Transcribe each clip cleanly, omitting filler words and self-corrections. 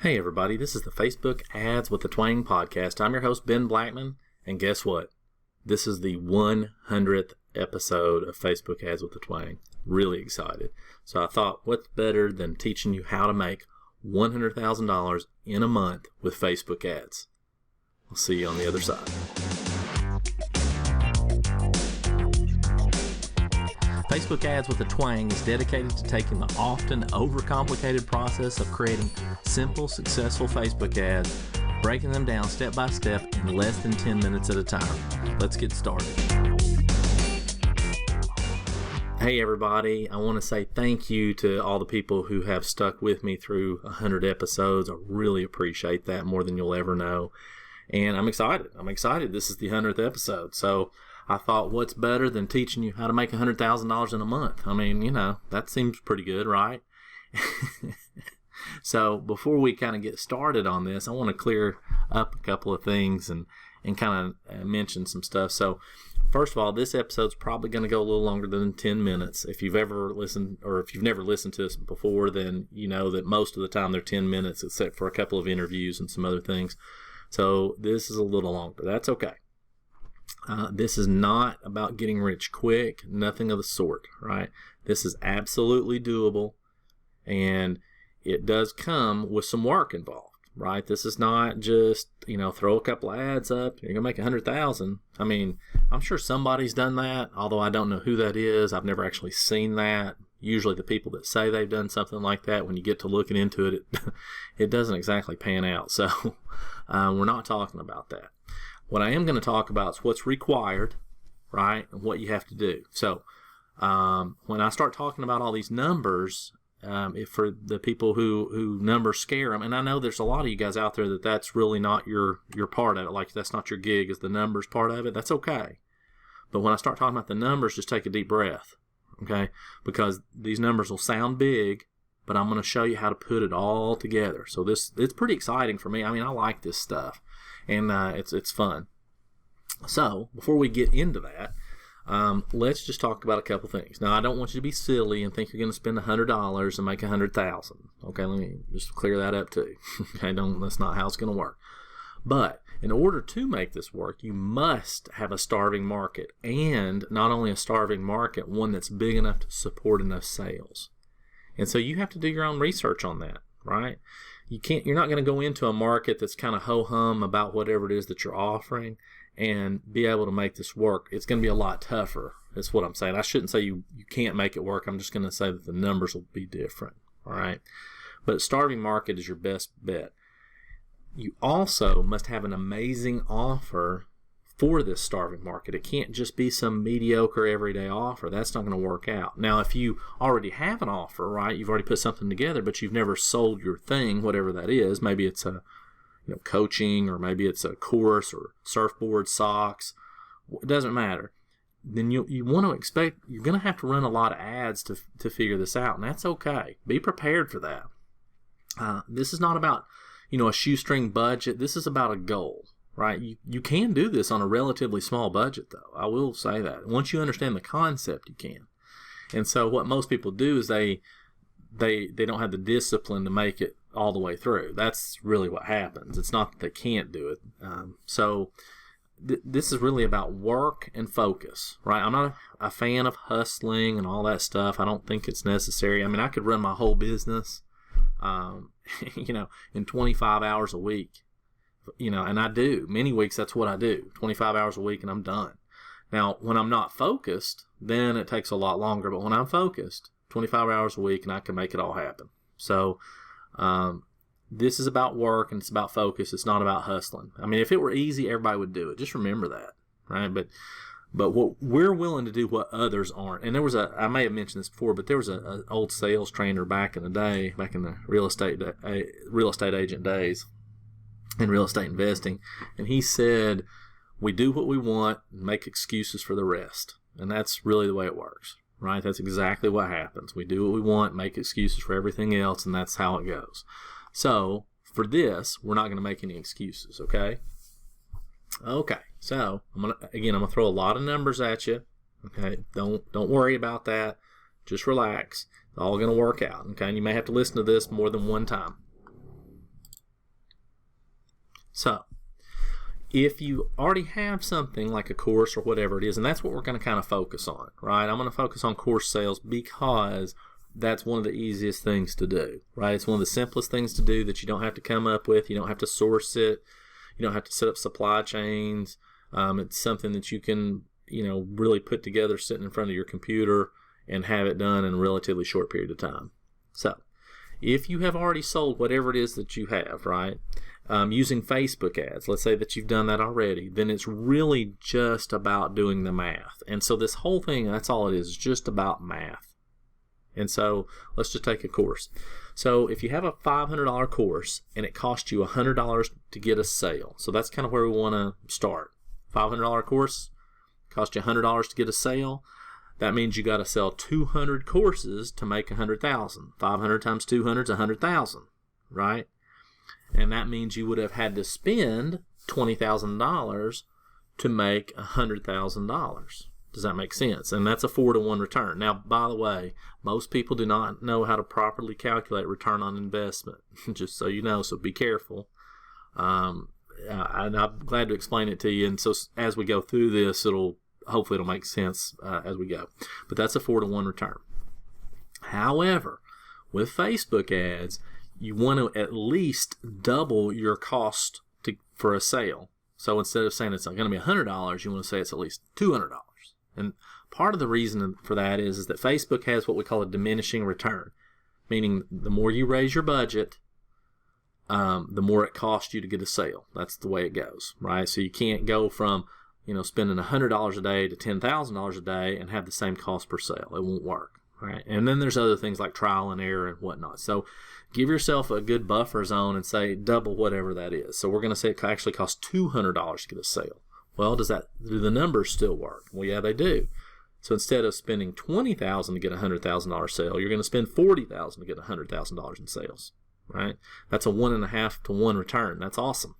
Hey everybody, this is the Facebook Ads with the Twang podcast. I'm your host, Ben Blackman, and guess what? This is the 100th episode of Facebook Ads with the Twang. Really excited. So I thought, what's better than teaching you how to make $100,000 in a month with Facebook ads? I'll see you on the other side. Facebook Ads with a Twang is dedicated to taking the often overcomplicated process of creating simple, successful Facebook ads, breaking them down step by step in less than 10 minutes at a time. Let's get started. Hey everybody, I want to say thank you to all the people who have stuck with me through 100 episodes. I really appreciate that more than you'll ever know. And I'm excited. This is the 100th episode. So I thought, what's better than teaching you how to make $100,000 in a month? I mean, that seems pretty good, right? So before we kind of get started on this, I want to clear up a couple of things and kind of mention some stuff. So first of all, this episode's probably going to go a little longer than 10 minutes. If you've ever listened, or if you've never listened to this before, then you know that most of the time they're 10 minutes, except for a couple of interviews and some other things. So this is a little longer. That's okay. This is not about getting rich quick, nothing of the sort, right? This is absolutely doable, and it does come with some work involved, right? This is not just, throw a couple of ads up, you're going to make 100,000. I mean, I'm sure somebody's done that, although I don't know who that is. I've never actually seen that. Usually the people that say they've done something like that, when you get to looking into it, it doesn't exactly pan out. So we're not talking about that. What I am going to talk about is what's required, right, and what you have to do. So when I start talking about all these numbers, if for the people who numbers scare them, and I know there's a lot of you guys out there that's really not your part of it, like that's not your gig, is the numbers part of it. That's okay. But when I start talking about the numbers, just take a deep breath, okay, because these numbers will sound big, but I'm going to show you how to put it all together. So it's pretty exciting for me. I mean, I like this stuff. And it's fun. So before we get into that, let's just talk about a couple things. Now, I don't want you to be silly and think you're going to spend $100 and make $100,000. Okay, let me just clear that up too. Okay, that's not how it's going to work. But in order to make this work, you must have a starving market, and not only a starving market, one that's big enough to support enough sales. And so you have to do your own research on that, right? You're not going to go into a market that's kind of ho-hum about whatever it is that you're offering and be able to make this work. It's going to be a lot tougher. That's what I'm saying. I shouldn't say you can't make it work. I'm just going to say that the numbers will be different. All right. But starving market is your best bet. You also must have an amazing offer for this starving market. It can't just be some mediocre everyday offer. That's not going to work out. Now, if you already have an offer, right, you've already put something together, but you've never sold your thing, whatever that is, maybe it's a coaching, or maybe it's a course, or surfboard, socks, it doesn't matter. Then you want to expect, you're going to have to run a lot of ads to figure this out, and that's okay. Be prepared for that. This is not about, a shoestring budget. This is about a goal. Right, you can do this on a relatively small budget, though. I will say that. Once you understand the concept, you can. And so what most people do is they don't have the discipline to make it all the way through. That's really what happens. It's not that they can't do it. This is really about work and focus, right? I'm not a fan of hustling and all that stuff. I don't think it's necessary. I mean, I could run my whole business, in 25 hours a week. And I do. Many weeks, that's what I do. 25 hours a week, and I'm done. Now, when I'm not focused, then it takes a lot longer. But when I'm focused, 25 hours a week, and I can make it all happen. So this is about work, and it's about focus. It's not about hustling. I mean, if it were easy, everybody would do it. Just remember that, right? But what we're willing to do what others aren't. And I may have mentioned this before, but there was an old sales trainer back in the day, back in the real estate agent days, in real estate investing, and he said, we do what we want and make excuses for the rest. And that's really the way it works, right? That's exactly what happens. We do what we want, make excuses for everything else, and that's how it goes. So for this, we're not going to make any excuses, okay? Okay, so I'm gonna throw a lot of numbers at you. Okay, don't worry about that. Just relax. It's all going to work out, okay? And you may have to listen to this more than one time. So if you already have something like a course or whatever it is, and that's what we're going to kind of focus on, right? I'm going to focus on course sales because that's one of the easiest things to do, right? It's one of the simplest things to do that you don't have to come up with. You don't have to source it. You don't have to set up supply chains. It's something that you can, really put together sitting in front of your computer and have it done in a relatively short period of time. So if you have already sold whatever it is that you have, right, using Facebook ads, let's say that you've done that already, then it's really just about doing the math. And so this whole thing, that's all it is just about math. And so let's just take a course. So if you have a $500 course and it costs you $100 to get a sale, so that's kind of where we want to start. $500 course, cost you $100 to get a sale. That means you got to sell 200 courses to make 100,000. 500 times 200 is 100,000, right? And that means you would have had to spend $20,000 to make $100,000. Does that make sense? And that's a 4-to-1 return. Now, by the way, most people do not know how to properly calculate return on investment, just so you know, so be careful. And I'm glad to explain it to you. And so as we go through this, hopefully it'll make sense as we go. But that's a 4-to-1 return. However, with Facebook ads, you want to at least double your cost for a sale. So instead of saying it's going to be $100, you want to say it's at least $200. And part of the reason for that is that Facebook has what we call a diminishing return, meaning the more you raise your budget, the more it costs you to get a sale. That's the way it goes, right? So you can't go from spending $100 a day to $10,000 a day and have the same cost per sale. It won't work, right? And then there's other things like trial and error and whatnot. So give yourself a good buffer zone and say double whatever that is. So we're going to say it actually costs $200 to get a sale. Well, do the numbers still work? Well, yeah, they do. So instead of spending $20,000 to get a $100,000 sale, you're going to spend $40,000 to get $100,000 in sales, right? That's a 1.5-to-1 return. That's awesome.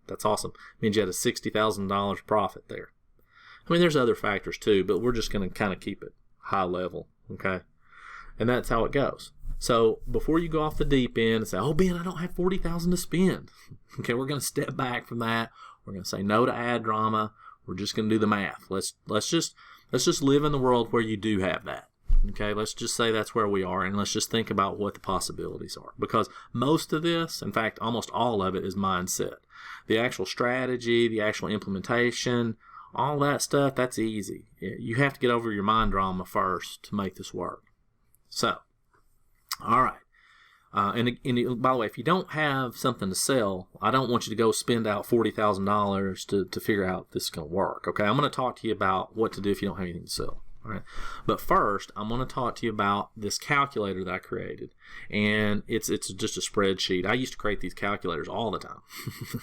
That's awesome. It means you had a $60,000 profit there. I mean, there's other factors too, but we're just going to kind of keep it high level, okay? And that's how it goes. So before you go off the deep end and say, "Oh, Ben, I don't have $40,000 to spend," okay, we're going to step back from that. We're going to say no to ad drama. We're just going to do the math. Let's just live in the world where you do have that. Okay, let's just say that's where we are, and let's just think about what the possibilities are. Because most of this, in fact, almost all of it, is mindset. The actual strategy, the actual implementation, all that stuff, that's easy. You have to get over your mind drama first to make this work. So, all right. And by the way, if you don't have something to sell, I don't want you to go spend out $40,000 to figure out if this is going to work. Okay, I'm going to talk to you about what to do if you don't have anything to sell. All right, but first, I'm going to talk to you about this calculator that I created, and it's just a spreadsheet. I used to create these calculators all the time,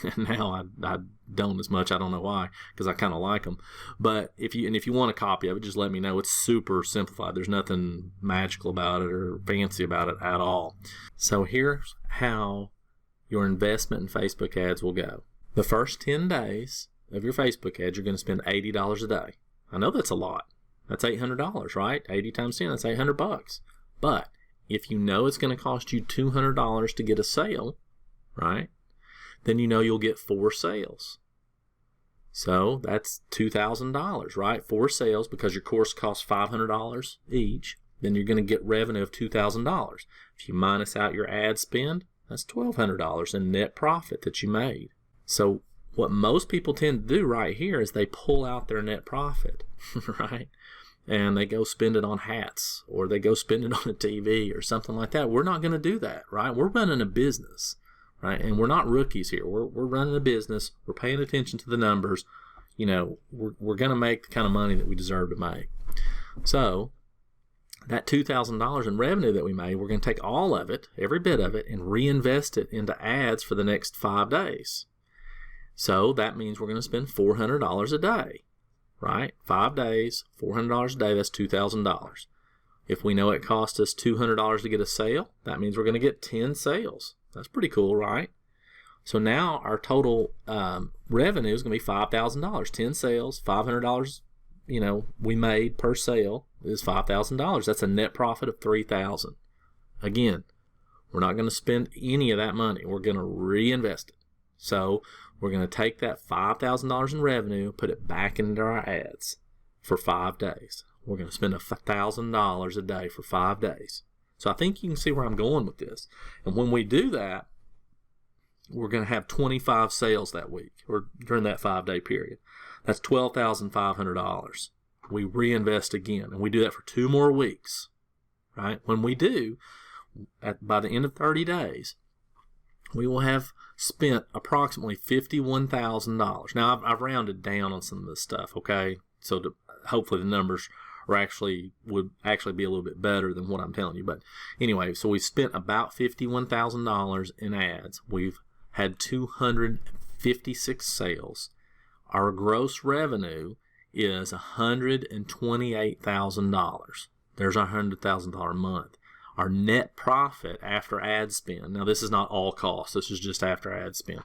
and now I don't as much. I don't know why, because I kind of like them. But if you want a copy of it, just let me know. It's super simplified. There's nothing magical about it or fancy about it at all. So here's how your investment in Facebook ads will go. The first 10 days of your Facebook ads, you're going to spend $80 a day. I know that's a lot. That's $800, right? 80 times 10, that's $800. But if you know it's going to cost you $200 to get a sale, right, then you know you'll get 4 sales. So that's $2,000, right? 4 sales, because your course costs $500 each, then you're going to get revenue of $2,000. If you minus out your ad spend, that's $1,200 in net profit that you made. So what most people tend to do right here is they pull out their net profit, right? And they go spend it on hats, or they go spend it on a TV or something like that. We're not going to do that, right? We're running a business, right? And we're not rookies here. We're running a business. We're paying attention to the numbers. We're going to make the kind of money that we deserve to make. So that $2,000 in revenue that we made, we're going to take all of it, every bit of it, and reinvest it into ads for the next 5 days. So that means we're going to spend $400 a day, right? 5 days, $400 a day, that's $2,000. If we know it cost us $200 to get a sale, that means we're going to get 10 sales. That's pretty cool, right? So now our total revenue is going to be $5,000. 10 sales, $500, we made per sale is $5,000. That's a net profit of $3,000. Again, we're not going to spend any of that money. We're going to reinvest it. So We're going to take that $5,000 in revenue, put it back into our ads for 5 days. We're going to spend $1,000 a day for 5 days. So I think you can see where I'm going with this. And when we do that, we're going to have 25 sales that week or during that 5-day period. That's $12,500. We reinvest again, and we do that for 2 more weeks, right? When we do, by the end of 30 days, we will have spent approximately $51,000. Now, I've rounded down on some of this stuff, okay? So hopefully the numbers would actually be a little bit better than what I'm telling you. But anyway, so we spent about $51,000 in ads. We've had 256 sales. Our gross revenue is $128,000. There's our $100,000 a month. Our net profit after ad spend, now this is not all costs, this is just after ad spend,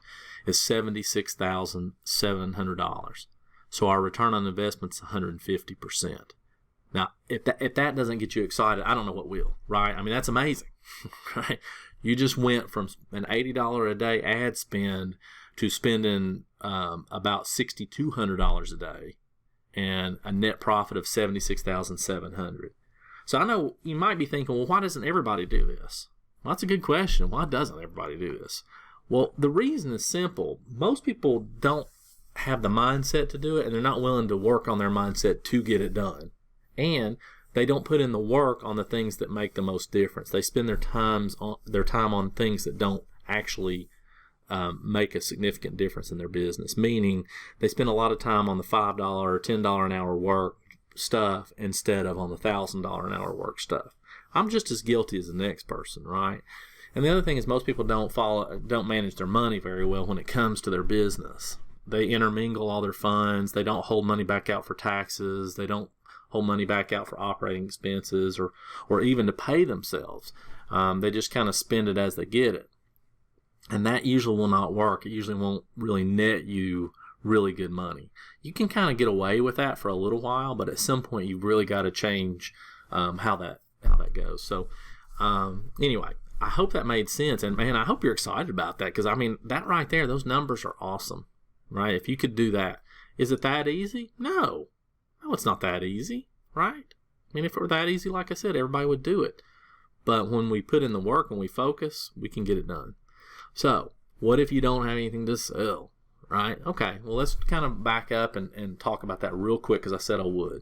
is $76,700. So our return on investment is 150%. Now, if that doesn't get you excited, I don't know what will, right? I mean, that's amazing, right? You just went from an $80 a day ad spend to spending about $6,200 a day and a net profit of $76,700. So I know you might be thinking, well, why doesn't everybody do this? Well, that's a good question. Why doesn't everybody do this? Well, the reason is simple. Most people don't have the mindset to do it, and they're not willing to work on their mindset to get it done. And they don't put in the work on the things that make the most difference. They spend their time on things that don't actually make a significant difference in their business. Meaning, they spend a lot of time on the $5 or $10 an hour work stuff instead of on the $1,000 an hour work stuff. I'm just as guilty as the next person, right? And the other thing is most people don't manage their money very well when it comes to their business. They intermingle all their funds. They don't hold money back out for taxes. They don't hold money back out for operating expenses or even to pay themselves. They just kind of spend it as they get it. And that usually will not work. It usually won't really net you really good money. You can kind of get away with that for a little while, but at some point you've really got to change how that goes. So anyway, I hope that made sense, and man, I hope you're excited about that, because I mean, that right there, those numbers are awesome, right? If you could do that, is it that easy? No, it's not that easy, right? I mean, if it were that easy, like I said, everybody would do it. But when we put in the work and we focus, we can get it done. So what if you don't have anything to sell? Right? Okay, well, let's kind of back up and talk about that real quick, because I said I would.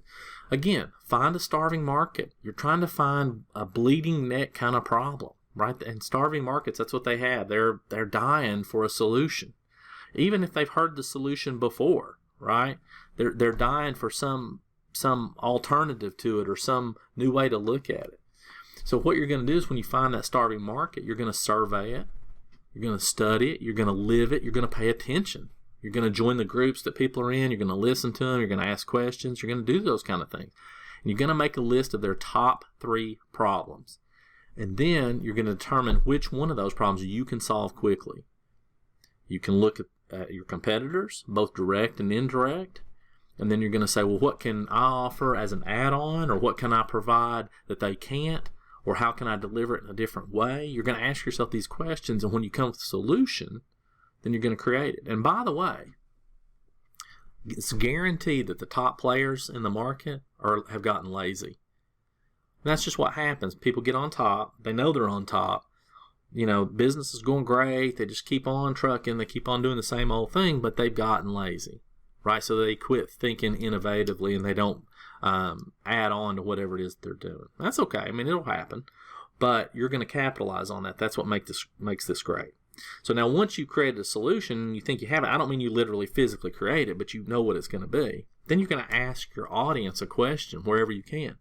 Again, find a starving market. You're trying to find a bleeding neck kind of problem, right? And starving markets, that's what they have. They're dying for a solution. Even if they've heard the solution before, right? They're dying for some alternative to it or some new way to look at it. So what you're going to do is when you find that starving market, you're going to survey it. You're going to study it. You're going to live it. You're going to pay attention. You're going to join the groups that people are in. You're going to listen to them. You're going to ask questions. You're going to do those kind of things. And you're going to make a list of their top 3 problems. And then you're going to determine which one of those problems you can solve quickly. You can look at your competitors, both direct and indirect. And then you're going to say, well, what can I offer as an add-on, or what can I provide that they can't? Or how can I deliver it in a different way? You're going to ask yourself these questions, and when you come with a solution, then you're going to create it. And by the way, it's guaranteed that the top players in the market have gotten lazy. And that's just what happens. People get on top. They know they're on top. Business is going great. They just keep on trucking. They keep on doing the same old thing, but they've gotten lazy, right? So they quit thinking innovatively, and they don't add on to whatever it is they're doing. That's okay. I mean, it'll happen, but you're going to capitalize on that. That's what makes this great. So now once you create a solution, you think you have it. I don't mean you literally physically create it, but you know what it's going to be. Then you're going to ask your audience a question wherever you can.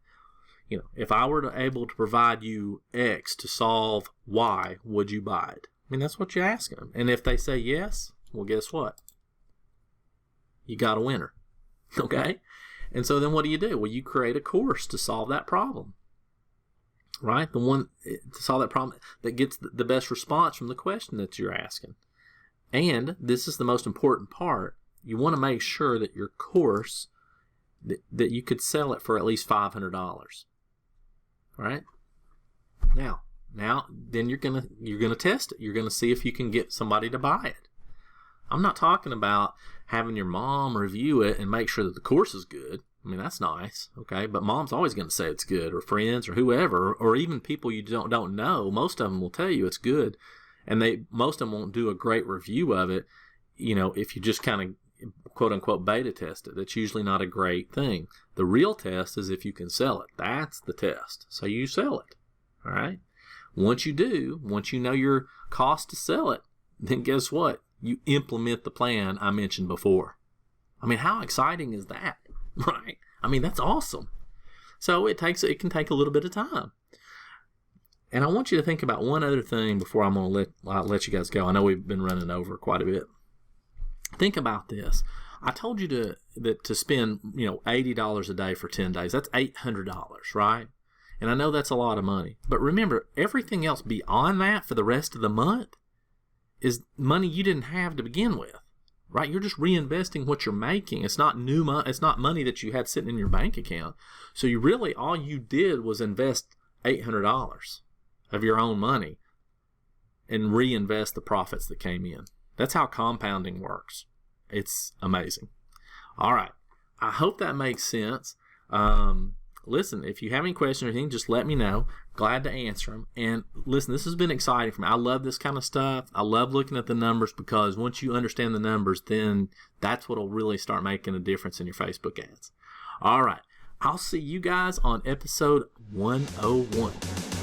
If I were able to provide you X to solve Y, would you buy it? I mean, that's what you ask them. And if they say yes, well, guess what? You got a winner. Okay? And so then what do? Well, you create a course to solve that problem, right? The one to solve that problem that gets the best response from the question that you're asking. And this is the most important part. You want to make sure that your course, that you could sell it for at least $500, right? Now, then you're gonna test it. You're gonna see if you can get somebody to buy it. I'm not talking about having your mom review it and make sure that the course is good. I mean, that's nice, okay? But mom's always going to say it's good, or friends, or whoever, or even people you don't know. Most of them will tell you it's good, and most of them won't do a great review of it. If you just kind of quote unquote beta test it, that's usually not a great thing. The real test is if you can sell it. That's the test. So you sell it, all right? Once you know your cost to sell it, then guess what? You implement the plan I mentioned before. I mean, how exciting is that? Right? I mean, that's awesome. So it can take a little bit of time. And I want you to think about one other thing before I'm going to let you guys go. I know we've been running over quite a bit. Think about this. I told you to spend $80 a day for 10 days. That's $800, right? And I know that's a lot of money. But remember, everything else beyond that for the rest of the month is money you didn't have to begin with. Right? You're just reinvesting what you're making. It's not new money. It's not money that you had sitting in your bank account. So all you did was invest $800 of your own money and reinvest the profits that came in. That's how compounding works. It's amazing. All right. I hope that makes sense. Listen, if you have any questions or anything, just let me know. Glad to answer them. And listen, this has been exciting for me. I love this kind of stuff. I love looking at the numbers, because once you understand the numbers, then that's what will really start making a difference in your Facebook ads. All right. I'll see you guys on episode 101.